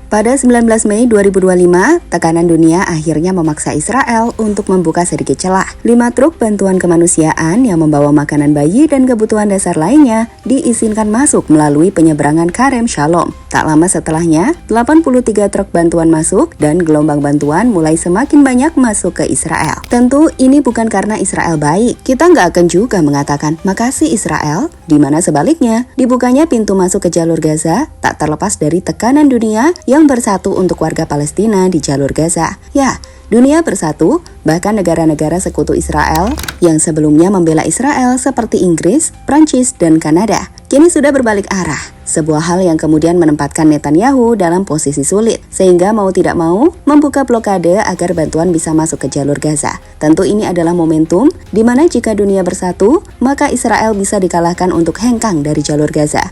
Pada 19 Mei 2025, tekanan dunia akhirnya memaksa Israel untuk membuka sedikit celah. 5 truk bantuan kemanusiaan yang membawa makanan bayi dan kebutuhan dasar lainnya diizinkan masuk melalui penyeberangan Karem Shalom. Tak lama setelahnya, 83 truk bantuan masuk dan gelombang bantuan mulai semakin banyak masuk ke Israel. Tentu ini bukan karena Israel baik. Kita nggak akan juga mengatakan makasih Israel, di mana sebaliknya, dibukanya pintu masuk ke jalur Gaza tak terlepas dari tekanan dunia yang bersatu untuk warga Palestina di jalur Gaza. Ya, dunia bersatu, bahkan negara-negara sekutu Israel yang sebelumnya membela Israel seperti Inggris, Prancis, dan Kanada, kini sudah berbalik arah. Sebuah hal yang kemudian menempatkan Netanyahu dalam posisi sulit, sehingga mau tidak mau membuka blokade agar bantuan bisa masuk ke jalur Gaza. Tentu ini adalah momentum di mana jika dunia bersatu, maka Israel bisa dikalahkan untuk hengkang dari jalur Gaza.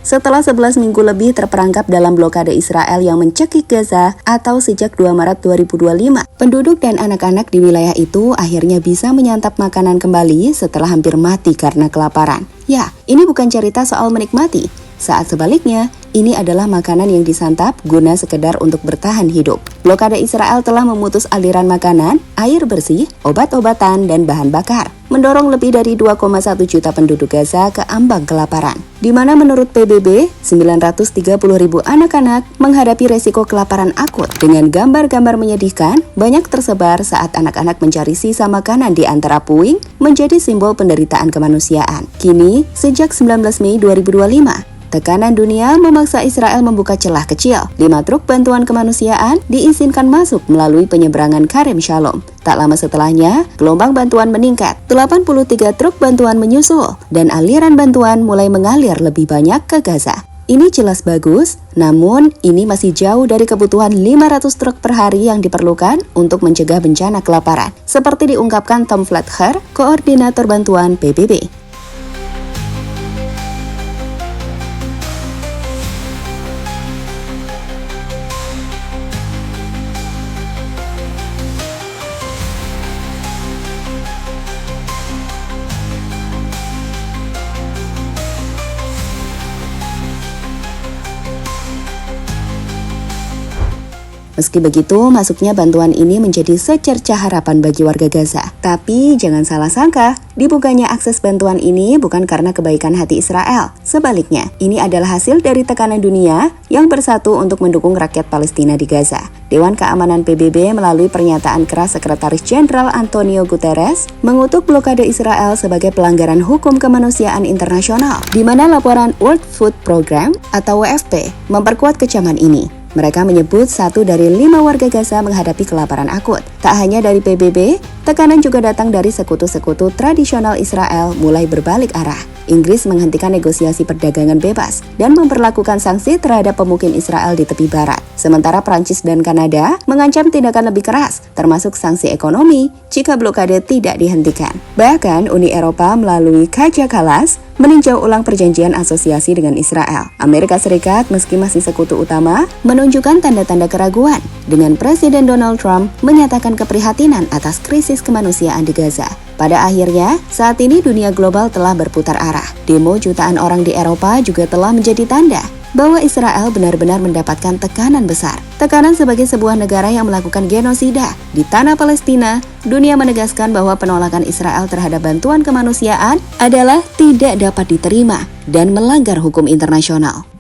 Setelah 11 minggu lebih terperangkap dalam blokade Israel yang mencekik Gaza atau sejak 2 Maret 2025, penduduk dan anak-anak di wilayah itu akhirnya bisa menyantap makanan kembali setelah hampir mati karena kelaparan. Ya, ini bukan cerita soal menikmati. Saat sebaliknya, ini adalah makanan yang disantap guna sekedar untuk bertahan hidup. Blokade Israel telah memutus aliran makanan, air bersih, obat-obatan, dan bahan bakar, mendorong lebih dari 2,1 juta penduduk Gaza ke ambang kelaparan. Di mana menurut PBB, 930.000 anak-anak menghadapi resiko kelaparan akut. Dengan gambar-gambar menyedihkan, banyak tersebar saat anak-anak mencari sisa makanan di antara puing menjadi simbol penderitaan kemanusiaan. Kini, sejak 19 Mei 2025, tekanan dunia memaksa Israel membuka celah kecil. 5 truk bantuan kemanusiaan diizinkan masuk melalui penyeberangan Karem Shalom. Tak lama setelahnya, gelombang bantuan meningkat. 83 truk bantuan menyusul, dan aliran bantuan mulai mengalir lebih banyak ke Gaza. Ini jelas bagus, namun ini masih jauh dari kebutuhan 500 truk per hari yang diperlukan untuk mencegah bencana kelaparan. Seperti diungkapkan Tom Fletcher, koordinator bantuan PBB. Meski begitu, masuknya bantuan ini menjadi secercah harapan bagi warga Gaza. Tapi jangan salah sangka, dibukanya akses bantuan ini bukan karena kebaikan hati Israel. Sebaliknya, ini adalah hasil dari tekanan dunia yang bersatu untuk mendukung rakyat Palestina di Gaza. Dewan Keamanan PBB melalui pernyataan keras Sekretaris Jenderal Antonio Guterres mengutuk blokade Israel sebagai pelanggaran hukum kemanusiaan internasional, di mana laporan World Food Program atau WFP memperkuat kecaman ini. Mereka menyebut 1 dari 5 warga Gaza menghadapi kelaparan akut. Tak hanya dari PBB, tekanan juga datang dari sekutu-sekutu tradisional Israel mulai berbalik arah. Inggris menghentikan negosiasi perdagangan bebas dan memperlakukan sanksi terhadap pemukim Israel di tepi barat. Sementara Prancis dan Kanada mengancam tindakan lebih keras, termasuk sanksi ekonomi jika blokade tidak dihentikan. Bahkan Uni Eropa melalui Kaja Kallas meninjau ulang perjanjian asosiasi dengan Israel. Amerika Serikat, meski masih sekutu utama, menunjukkan tanda-tanda keraguan dengan Presiden Donald Trump menyatakan keprihatinan atas krisis kemanusiaan di Gaza. Pada akhirnya, saat ini dunia global telah berputar arah. Demo jutaan orang di Eropa juga telah menjadi tanda bahwa Israel benar-benar mendapatkan tekanan besar. Tekanan sebagai sebuah negara yang melakukan genosida di tanah Palestina, dunia menegaskan bahwa penolakan Israel terhadap bantuan kemanusiaan adalah tidak dapat diterima dan melanggar hukum internasional.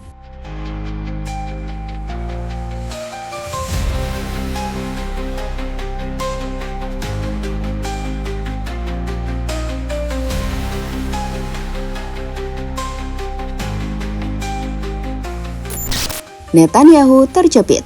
Netanyahu terjepit.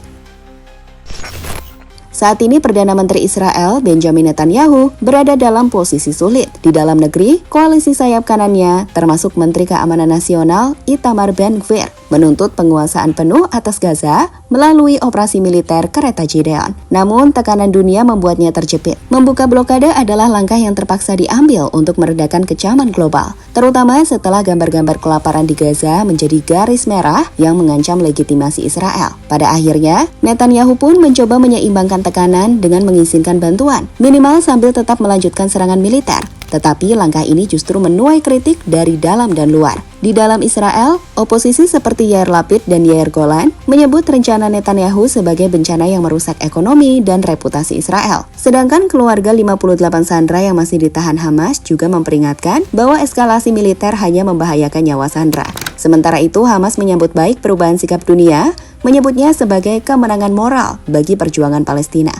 Saat ini Perdana Menteri Israel Benjamin Netanyahu berada dalam posisi sulit. Di dalam negeri, koalisi sayap kanannya termasuk Menteri Keamanan Nasional Itamar Ben-Gvir menuntut penguasaan penuh atas Gaza melalui operasi militer kereta Gideon. Namun, tekanan dunia membuatnya terjepit. Membuka blokade adalah langkah yang terpaksa diambil untuk meredakan kecaman global, terutama setelah gambar-gambar kelaparan di Gaza menjadi garis merah yang mengancam legitimasi Israel. Pada akhirnya, Netanyahu pun mencoba menyeimbangkan tekanan dengan mengizinkan bantuan, minimal sambil tetap melanjutkan serangan militer. Tetapi langkah ini justru menuai kritik dari dalam dan luar. Di dalam Israel, oposisi seperti Yair Lapid dan Yair Golan menyebut rencana Netanyahu sebagai bencana yang merusak ekonomi dan reputasi Israel. Sedangkan keluarga 58 sandera yang masih ditahan Hamas juga memperingatkan bahwa eskalasi militer hanya membahayakan nyawa sandera. Sementara itu, Hamas menyambut baik perubahan sikap dunia, menyebutnya sebagai kemenangan moral bagi perjuangan Palestina.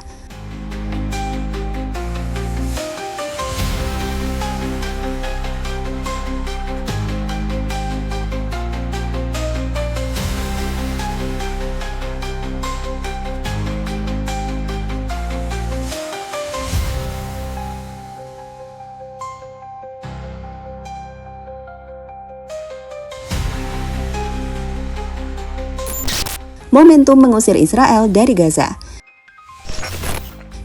Momentum mengusir Israel dari Gaza.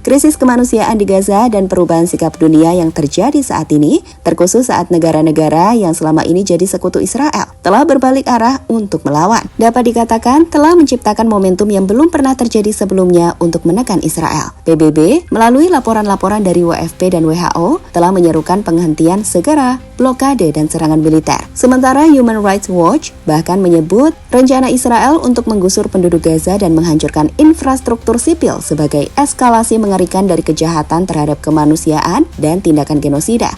Krisis kemanusiaan di Gaza dan perubahan sikap dunia yang terjadi saat ini, terkhusus saat negara-negara yang selama ini jadi sekutu Israel, telah berbalik arah untuk melawan. Dapat dikatakan telah menciptakan momentum yang belum pernah terjadi sebelumnya untuk menekan Israel. PBB, melalui laporan-laporan dari WFP dan WHO, telah menyerukan penghentian segera blokade dan serangan militer. Sementara Human Rights Watch bahkan menyebut rencana Israel untuk menggusur penduduk Gaza dan menghancurkan infrastruktur sipil sebagai eskalasi mengerikan dari kejahatan terhadap kemanusiaan dan tindakan genosida.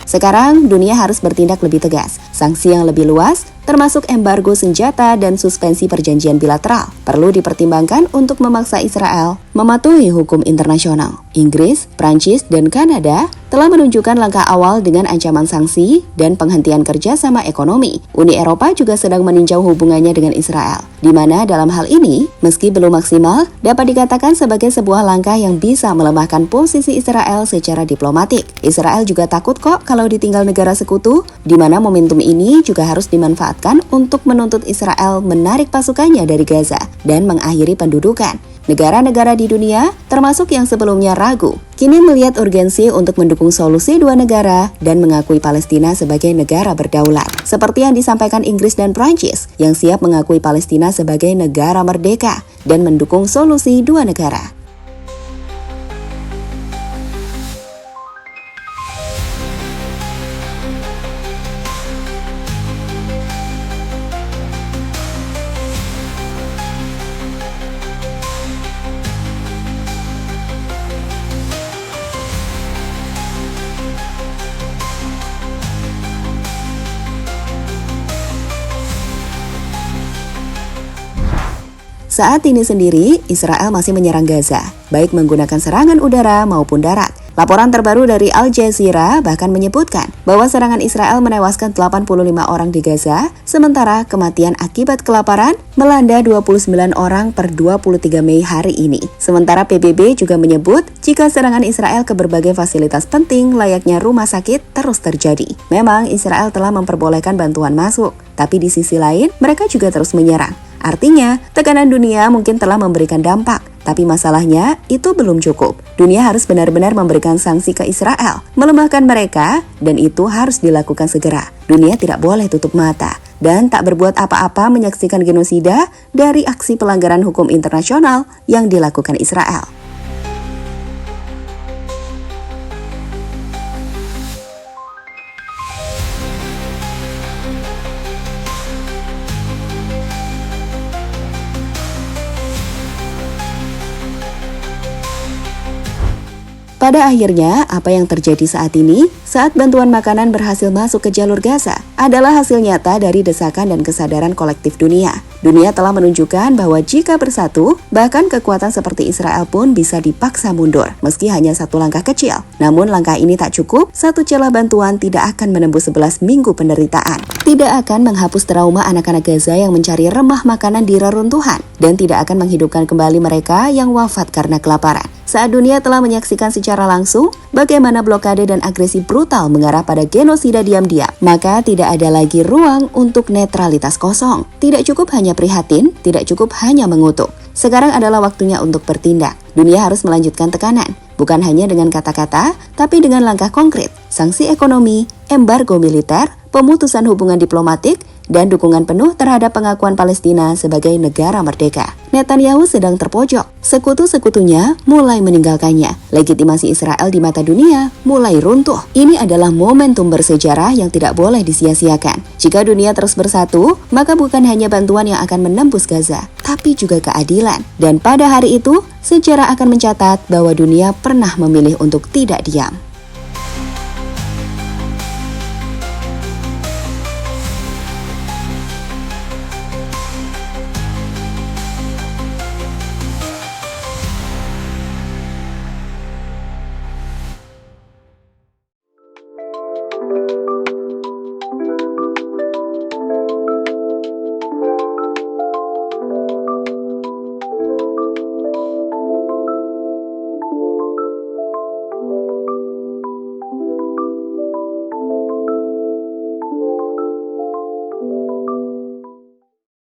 Sekarang, dunia harus bertindak lebih tegas. Sanksi yang lebih luas, termasuk embargo senjata dan suspensi perjanjian bilateral, perlu dipertimbangkan untuk memaksa Israel mematuhi hukum internasional. Inggris, Prancis, dan Kanada telah menunjukkan langkah awal dengan ancaman sanksi dan penghentian kerjasama ekonomi. Uni Eropa juga sedang meninjau hubungannya dengan Israel, di mana dalam hal ini, meski belum maksimal, dapat dikatakan sebagai sebuah langkah yang bisa melemahkan posisi Israel secara diplomatik. Israel juga takut kok kalau ditinggal negara sekutu, di mana momentum ini juga harus dimanfaatkan untuk menuntut Israel menarik pasukannya dari Gaza dan mengakhiri pendudukan. Negara-negara di dunia, termasuk yang sebelumnya ragu, kini melihat urgensi untuk mendukung solusi dua negara dan mengakui Palestina sebagai negara berdaulat. Seperti yang disampaikan Inggris dan Prancis, yang siap mengakui Palestina sebagai negara merdeka dan mendukung solusi dua negara. Saat ini sendiri, Israel masih menyerang Gaza, baik menggunakan serangan udara maupun darat. Laporan terbaru dari Al Jazeera bahkan menyebutkan bahwa serangan Israel menewaskan 85 orang di Gaza, sementara kematian akibat kelaparan melanda 29 orang per 23 Mei hari ini. Sementara PBB juga menyebut jika serangan Israel ke berbagai fasilitas penting layaknya rumah sakit terus terjadi. Memang Israel telah memperbolehkan bantuan masuk, tapi di sisi lain mereka juga terus menyerang. Artinya, tekanan dunia mungkin telah memberikan dampak, tapi masalahnya itu belum cukup. Dunia harus benar-benar memberikan sanksi ke Israel, melemahkan mereka, dan itu harus dilakukan segera. Dunia tidak boleh tutup mata dan tak berbuat apa-apa menyaksikan genosida dari aksi pelanggaran hukum internasional yang dilakukan Israel. Pada akhirnya, apa yang terjadi saat ini, saat bantuan makanan berhasil masuk ke jalur Gaza, adalah hasil nyata dari desakan dan kesadaran kolektif dunia. Dunia telah menunjukkan bahwa jika bersatu, bahkan kekuatan seperti Israel pun bisa dipaksa mundur, meski hanya satu langkah kecil. Namun langkah ini tak cukup, satu celah bantuan tidak akan menembus 11 minggu penderitaan. Tidak akan menghapus trauma anak-anak Gaza yang mencari remah makanan di reruntuhan, dan tidak akan menghidupkan kembali mereka yang wafat karena kelaparan. Saat dunia telah menyaksikan secara langsung bagaimana blokade dan agresi brutal mengarah pada genosida diam-diam, maka tidak ada lagi ruang untuk netralitas kosong. Tidak cukup hanya prihatin, tidak cukup hanya mengutuk. Sekarang adalah waktunya untuk bertindak. Dunia harus melanjutkan tekanan, bukan hanya dengan kata-kata, tapi dengan langkah konkret, sanksi ekonomi, embargo militer, pemutusan hubungan diplomatik, dan dukungan penuh terhadap pengakuan Palestina sebagai negara merdeka. Netanyahu sedang terpojok. Sekutu-sekutunya mulai meninggalkannya. Legitimasi Israel di mata dunia mulai runtuh. Ini adalah momentum bersejarah yang tidak boleh disia-siakan. Jika dunia terus bersatu, maka bukan hanya bantuan yang akan menembus Gaza, tapi juga keadilan. Dan pada hari itu, sejarah akan mencatat bahwa dunia pernah memilih untuk tidak diam.